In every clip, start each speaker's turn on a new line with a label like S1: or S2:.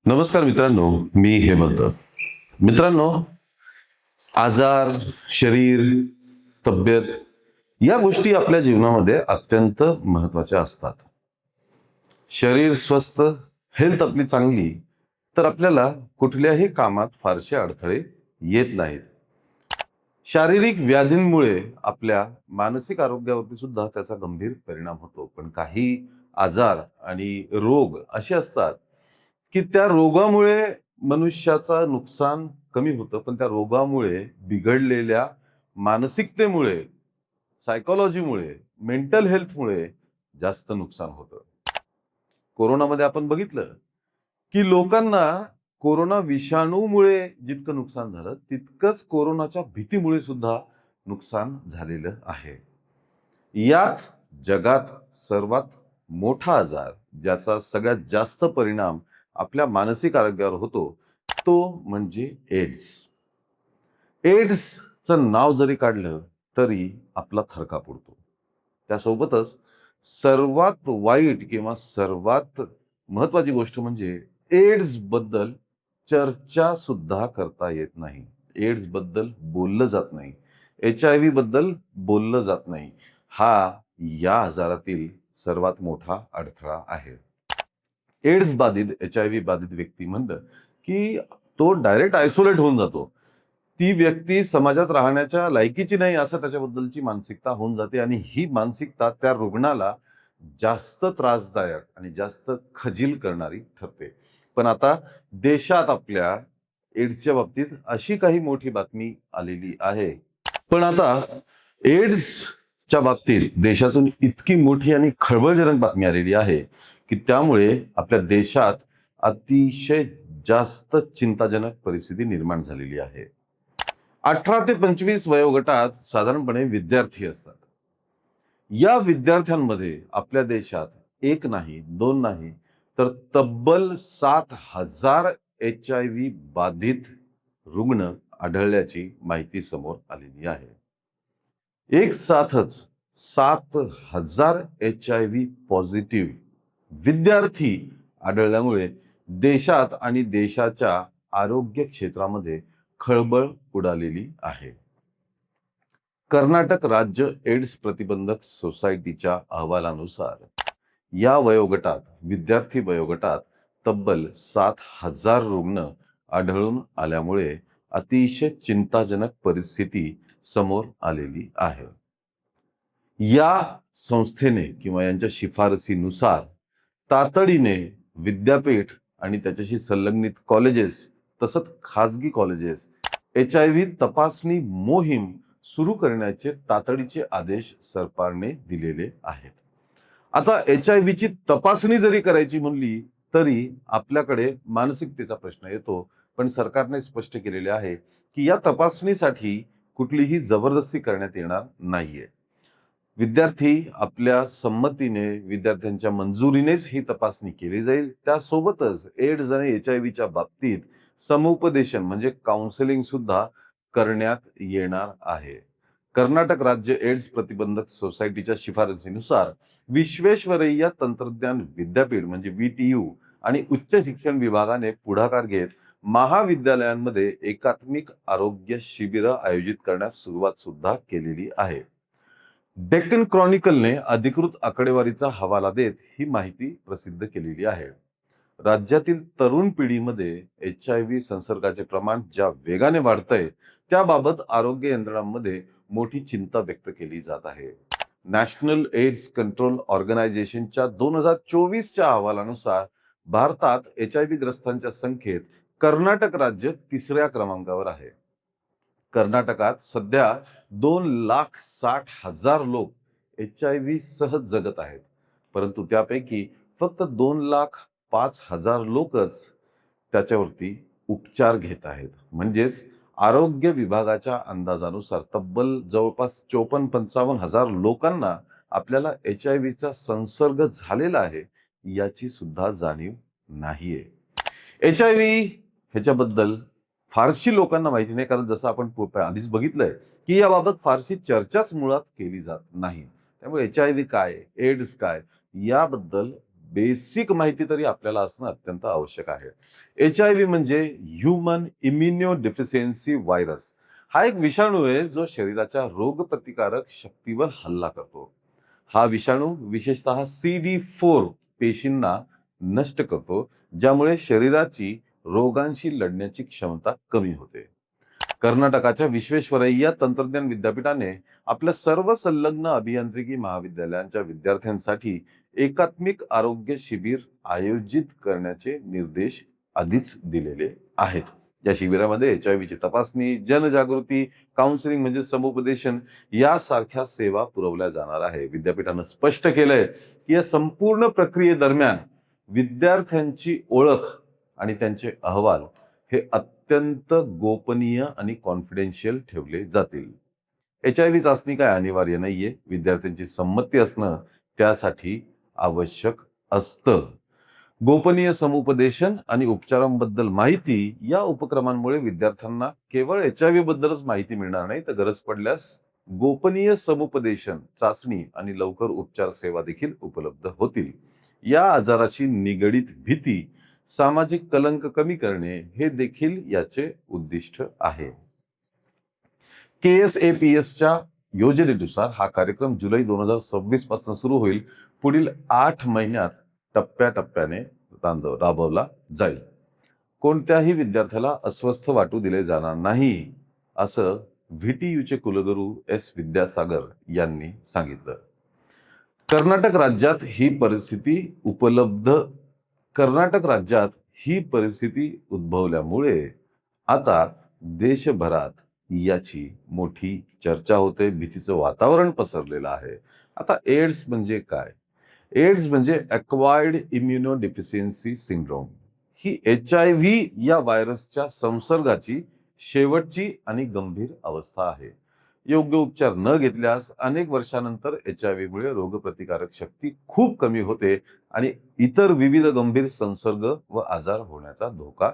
S1: नमस्कार मित्रांनो, मी हेमंत. मित्रांनो, आजार, शरीर, तब्येत या गोष्टी आपल्या जीवनामध्ये अत्यंत महत्त्वाच्या असतात. शरीर स्वस्थ, हेल्थ आपली चांगली, तर आपल्याला कुठल्याही कामात फारसे अडथळे येत नाहीत. शारीरिक व्याधींमुळे आपल्या मानसिक आरोग्यावरती सुद्धा त्याचा गंभीर परिणाम होतो. पण काही आजार आणि रोग असे असतात की त्या रोगामुळे मनुष्याचं नुकसान कमी होतं, पण त्या रोगामुळे बिघडलेल्या मानसिकतेमुळे, सायकॉलॉजीमुळे, मेंटल हेल्थमुळे जास्त नुकसान होतं. कोरोनामध्ये आपण बघितलं की लोकांना कोरोना विषाणूमुळे जितकं नुकसान झालं, तितकंच कोरोनाच्या भीतीमुळे सुद्धा नुकसान झालेलं आहे. यात जगात सर्वात मोठा आजार, ज्याचा सगळ्यात जास्त परिणाम आपल्या मानसिक आरोग्यावर होतो, तो म्हणजे एड्स. एड्सचं नाव जरी काढलं तरी आपला थरकाप उडतो. त्यासोबतच सर्वात वाईट किंवा सर्वात महत्वाची गोष्ट म्हणजे एड्स बद्दल चर्चा सुद्धा करता येत नाही. एड्स बद्दल बोललं जात नाही. HIV बद्दल बोललं जात नाही. हा या आजारातील सर्वात मोठा अडथळा आहे. एड्स बाधित, HIV बाधित व्यक्ती म्हणलं की तो डायरेक्ट आयसोलेट होऊन जातो. ती व्यक्ती समाजात राहण्याच्या लायकीची नाही असं त्याच्याबद्दलची मानसिकता होऊन जाते आणि ही मानसिकता त्या रुग्णाला जास्त त्रासदायक आणि जास्त खजील करणारी ठरते. पण आता देशात आपल्या एड्सच्या बाबतीत अशी काही मोठी बातमी आलेली आहे. पण आता एड्सच्या बाबतीत देशातून इतकी मोठी आणि खळबळजनक बातमी आलेली आहे की त्यामुळे आपल्या देशात अतिशय जास्त चिंताजनक परिस्थिती निर्माण झालेली आहे. 18 ते 25 वयोगटात साधारणपणे विद्यार्थी असतात. या विद्यार्थ्यांमध्ये आपल्या देशात एक नाही, दोन नाही, तर तब्बल 7,000 HIV बाधित रुग्ण आढळल्याची माहिती समोर आलेली आहे. एक साथच 7,000 HIV पॉझिटिव्ह विद्यार्थी आढळल्यामुळे देशात आणि देशाच्या आरोग्य क्षेत्रामध्ये खळबळ उडालेली आहे. कर्नाटक राज्य एड्स प्रतिबंधक सोसायटीच्या अहवालानुसार या वयोगटात, विद्यार्थी वयोगटात तब्बल 7,000 रुग्ण आढळून आल्यामुळे अतिशय चिंताजनक परिस्थिती समोर आलेली आहे. या संस्थेने किंवा यांच्या शिफारसीनुसार तातडीने विद्यापीठ आणि त्याच्याशी संलग्नित कॉलेजेस तसंच खाजगी कॉलेजेस HIV तपासणी मोहीम सुरू करण्याचे तातडीचे आदेश सरकारने दिलेले आहेत. आता HIVची तपासणी जरी करायची म्हणली तरी आपल्याकडे मानसिकतेचा प्रश्न येतो. पण सरकारने स्पष्ट केलेले आहे की या तपासणीसाठी कुठलीही जबरदस्ती करण्यात येणार नाहीये. विद्यार्थी आपल्या संमतीने, विद्यार्थ्यांच्या मंजुरीनेच ही तपासणी केली जाईल. त्यासोबतच एड्स आणि HIVच्या बाबतीत समुपदेशन म्हणजे काउन्सिलिंग सुद्धा करण्यात येणार आहे. कर्नाटक राज्य एड्स प्रतिबंधक सोसायटीच्या शिफारसीनुसार विश्वेश्वरैया तंत्रज्ञान विद्यापीठ म्हणजे VTU आणि उच्च शिक्षण विभागाने पुढाकार घेत महाविद्यालयांमध्ये एकात्मिक आरोग्य शिबिरं आयोजित करण्यास सुरुवात सुद्धा केलेली आहे. डेक्कन क्रॉनिकलने अधिकृत आकडेवारीचा हवाला देत ही माहिती प्रसिद्ध केलेली आहे. राज्यातील तरुण पिढीमध्ये HIV संसर्गाचे प्रमाण ज्या वेगाने वाढतंय त्याबाबत आरोग्य यंत्रणांमध्ये मोठी चिंता व्यक्त केली जात आहे. नॅशनल एड्स कंट्रोल ऑर्गनायझेशनच्या 2024च्या अहवालानुसार भारतात HIV ग्रस्तांच्या संख्येत कर्नाटक राज्य 3ऱ्या क्रमांकावर आहे. कर्नाटकात सध्या 2,60,000 लोक HIV सह जगत आहेत, परंतु त्यापैकी फक्त 2,05,000 लोकच त्याच्यावरती उपचार घेत आहेत. म्हणजेच आरोग्य विभागाच्या अंदाजानुसार तब्बल जवळपास 54-55,000 लोकांना आपल्याला HIVचा संसर्ग झालेला आहे याची सुद्धा जाणीव नाहीये. HIV ह्याच्याबद्दल फारशी लोकांना माहिती नाही, कारण जसं आपण आधीच बघितलंय की याबाबत फारशी चर्चाच मुळात केली जात नाही. त्यामुळे HIV काय, एड्स काय याबद्दल बेसिक माहिती तरी आपल्याला असणं अत्यंत आवश्यक आहे. HIV म्हणजे ह्यूमन इम्युनो डेफिशियन्सी व्हायरस. हा एक विषाणू आहे जो शरीराच्या रोगप्रतिकारक शक्तीवर हल्ला करतो. हा विषाणू विशेषतः CD4 पेशींना नष्ट करतो, ज्यामुळे शरीराची रोगांशी लढण्याची क्षमता कमी होते. कर्नाटकाच्या विश्वेश्वरय्या तंत्रज्ञान विद्यापीठाने आपल्या सर्व संलग्न अभियांत्रिकी महाविद्यालयांच्या विद्यार्थ्यांसाठी एकात्मिक आरोग्य शिबिर आयोजित करण्याचे निर्देश आधीच दिलेले आहेत. या शिबिरामध्ये HIV ची तपासणी, जनजागृती, काउन्सिलिंग म्हणजे समुपदेशन यासारख्या सेवा पुरवल्या जाणार आहे. विद्यापीठानं स्पष्ट केलंय की या संपूर्ण प्रक्रियेदरम्यान विद्यार्थ्यांची ओळख आणि त्यांचे अहवाल हे अत्यंत गोपनीय आणि कॉन्फिडेन्शियल ठेवले जातील. HIV चाचणी काय अनिवार्य नाहीये. विद्यार्थ्यांची संमती असणं त्यासाठी आवश्यक असतं. गोपनीय समुपदेशन आणि उपचारांबद्दल माहिती या उपक्रमांमुळे विद्यार्थ्यांना केवळ HIV बद्दलच माहिती मिळणार नाही, तर गरज पडल्यास गोपनीय समुपदेशन, चाचणी आणि लवकर उपचार सेवा देखील उपलब्ध होतील. या आजाराशी निगडीत भीती, सामाजिक कलंक कमी करणे हे देखील याचे उद्दिष्ट आहे. KSAPSच्या योजनेनुसार हा कार्यक्रम जुलै 2026 पासून सुरू होईल. पुढील 8 महिन्यात टप्प्याटप्प्याने राबवला जाईल. कोणत्याही विद्यार्थ्याला अस्वस्थ वाटू दिले जाणार नाही, असं VTUचे कुलगुरू S. विद्यासागर यांनी सांगितलं. कर्नाटक राज्यात ही परिस्थिती उद्भवल्यामुळे आता देशभरात याची मोठी चर्चा होते, भीतीचं वातावरण पसरलेलं आहे. आता एड्स म्हणजे काय? एड्स म्हणजे अक्वायर्ड इम्युनो डेफिशियन्सी सिंड्रोम. ही HIV या व्हायरसच्या संसर्गाची शेवटची आणि गंभीर अवस्था आहे. योग्य उपचार न घेतल्यास अनेक वर्षानंतर HIV मुळे रोगप्रतिकारक शक्ती खूप कमी होते आणि इतर विविध गंभीर संसर्ग व आजार होण्याचा धोका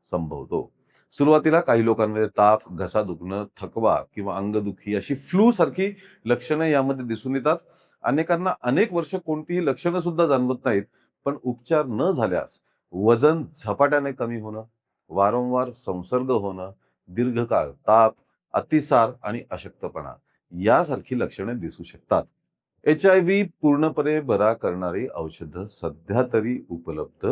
S1: संभवतो. सुरुवातीला काही लोकांमध्ये ताप, घसा दुखणं, थकवा किंवा अंगदुखी अशी फ्लू सारखी लक्षणं यामध्ये दिसून येतात. अनेकांना अनेक वर्ष कोणतीही लक्षणं सुद्धा जाणवत नाहीत. पण उपचार न झाल्यास वजन झपाट्याने कमी होणं, वारंवार संसर्ग होणं, दीर्घकाळ ताप, अतिसार आणि अशक्तपणा यासारखी लक्षणे दिसू शकतात. HIV पूर्णपणे बरा करणारी औषधं सध्या तरी उपलब्ध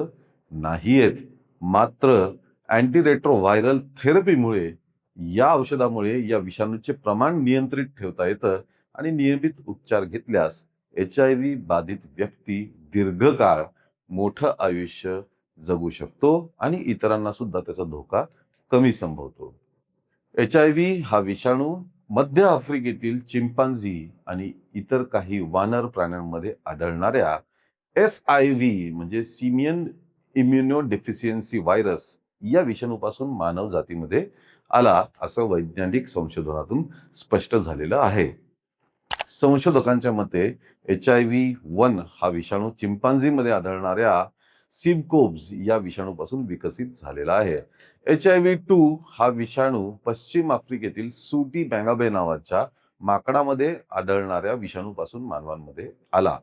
S1: नाहीयेत. मात्र अँटीरेट्रोव्हायरल थेरपीमुळे या औषधामुळे या विषाणूचे प्रमाण नियंत्रित ठेवता येतं आणि नियमित उपचार घेतल्यास HIV बाधित व्यक्ती दीर्घकाळ मोठं आयुष्य जगू शकतो आणि इतरांना सुद्धा त्याचा धोका कमी संभवतो. HIV हा विषाणू मध्य आफ्रिकेतील चिंपांझी आणि इतर काही वानर प्राण्यांमध्ये आढळणाऱ्या SIV म्हणजे सिमियन इम्युनो डेफिशियन्सी व्हायरस या विषाणूपासून मानव जातीमध्ये आला, असं वैज्ञानिक संशोधनातून स्पष्ट झालेलं आहे. संशोधकांच्या मते HIV-1 हा विषाणू चिंपांझीमध्ये आढळणाऱ्या सिव्हकोब्स या विषाणूपासून विकसित झालेला आहे. HIV-2 हा विषाणू पश्चिम आफ्रिकेतील सूटी बँगाबे नावाच्या माकडामध्ये आढळणाऱ्या विषाणूपासून मानवांमध्ये आला.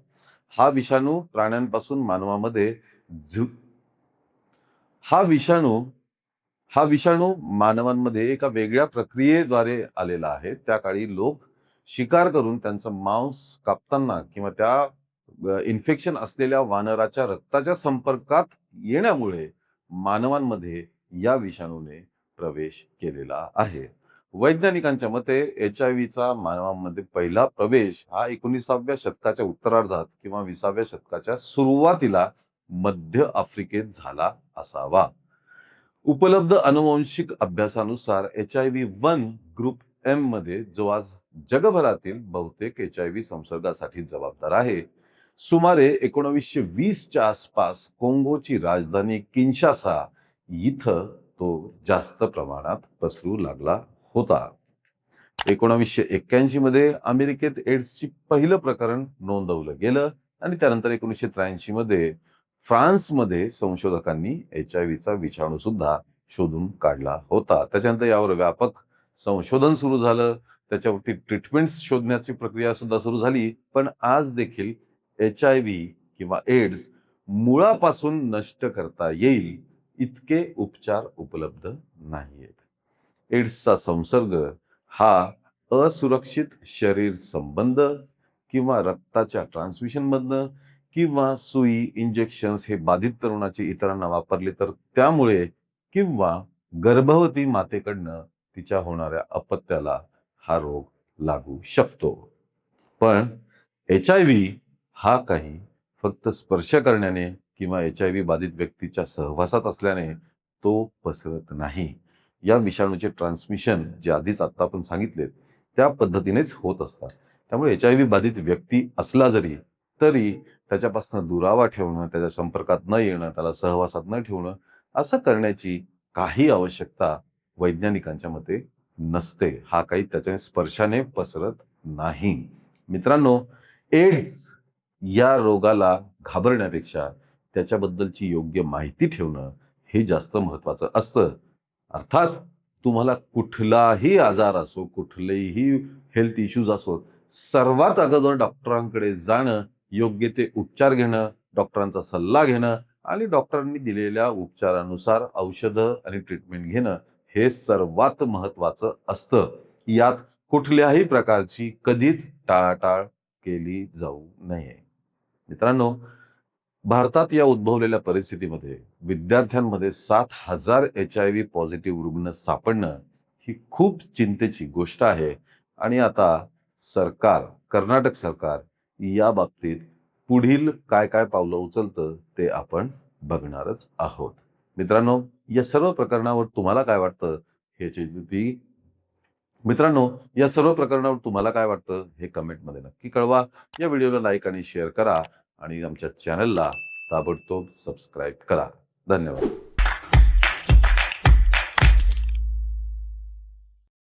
S1: हा विषाणू प्राण्यांपासून मानवामध्ये हा विषाणू मानवांमध्ये एका वेगळ्या प्रक्रियेद्वारे आलेला आहे. त्या काळी लोक शिकार करून त्यांचं मांस कापताना किंवा त्या इन्फेक्शन असलेल्या वानराच्या रक्ताच्या संपर्कात येण्यामुळे मानवांमध्ये या विषाणूने प्रवेश केलेला आहे. वैज्ञानिकांच्या मते HIVचा मानवांमध्ये पहिला प्रवेश हा 19व्या शतकाच्या उत्तरार्धात किंवा 20व्या शतकाच्या सुरुवातीला मध्य आफ्रिकेत झाला असावा. उपलब्ध आनुवंशिक अभ्यासानुसार HIV-1 ग्रुप M मध्ये, जो आज जगभरातील बहुतेक HIV संसर्गासाठी जबाबदार आहे, सुमारे 1920च्या आसपास कोंगोची राजधानी किन्शासा इथं तो जास्त प्रमाणात पसरू लागला होता. 1981 मध्ये अमेरिकेत एड्सची पहिलं प्रकरण नोंदवलं गेलं आणि त्यानंतर 1983 मध्ये फ्रान्समध्ये संशोधकांनी HIVचा विषाणू सुद्धा शोधून काढला होता. त्याच्यानंतर यावर व्यापक संशोधन सुरू झालं, त्याच्यावरती ट्रीटमेंट्स शोधण्याची प्रक्रिया सुद्धा सुरू झाली. पण आज देखील HIV किंवा एड्स मुळापासून नष्ट करता येईल इतके उपचार उपलब्ध नाहीयेत. एड्सचा संसर्ग हा असुरक्षित शरीर संबंध किंवा रक्ताच्या ट्रान्समिशनमधनं किंवा सुई, इंजेक्शन्स हे बाधित तरुणाचे इतरांना वापरले तर त्यामुळे किंवा गर्भवती मातेकडनं तिच्या होणाऱ्या अपत्याला हा रोग लागू शकतो. पण HIV हा काही फक्त स्पर्श करण्याने किंवा HIV बाधित व्यक्तीच्या सहवासात असल्याने तो पसरत नाही. या विषाणूचे ट्रान्समिशन जे आधीच आता आपण सांगितले त्या पद्धतीनेच होत असतात. त्यामुळे HIV बाधित व्यक्ती असला तरी त्याच्यापासून दुरावा ठेवणं, त्याच्या संपर्कात न येणं, त्याला सहवासात न ठेवणं असं करण्याची काही आवश्यकता वैज्ञानिकांच्या मते नसते. हा काही त्याच्या स्पर्शाने पसरत नाही. मित्रांनो, एड्स या रोगाला घाबरण्यापेक्षा त्याच्याबद्दलची योग्य माहिती ठेवणं हे जास्त महत्वाचं असतं. अर्थात तुम्हाला कुठलाही आजार असो, कुठलेही हेल्थ इश्यूज असो, सर्वात अगोदर डॉक्टरांकडे जाणं, योग्य ते उपचार घेणं, डॉक्टरांचा सल्ला घेणं आणि डॉक्टरांनी दिलेल्या उपचारानुसार औषधं आणि ट्रीटमेंट घेणं हे सर्वात महत्वाचं असतं. यात कुठल्याही प्रकारची कधीच टाळाटाळ केली जाऊ नये. मित्रांनो, भारतात या उद्भवलेल्या परिस्थितीमध्ये विद्यार्थ्यांमध्ये 7,000 HIV पॉझिटिव्ह रुग्ण सापडणं ही खूप चिंतेची गोष्ट आहे आणि आता कर्नाटक सरकार या बाबतीत पुढील काय काय पावलं उचलतं ते आपण बघणारच आहोत. मित्रांनो, या सर्व प्रकरणावर तुम्हाला काय वाटतं हे कमेंटमध्ये नक्की कळवा. या व्हिडिओला लाईक आणि शेअर करा आणि आमच्या चॅनलला ताबडतोब सबस्क्राईब करा. धन्यवाद.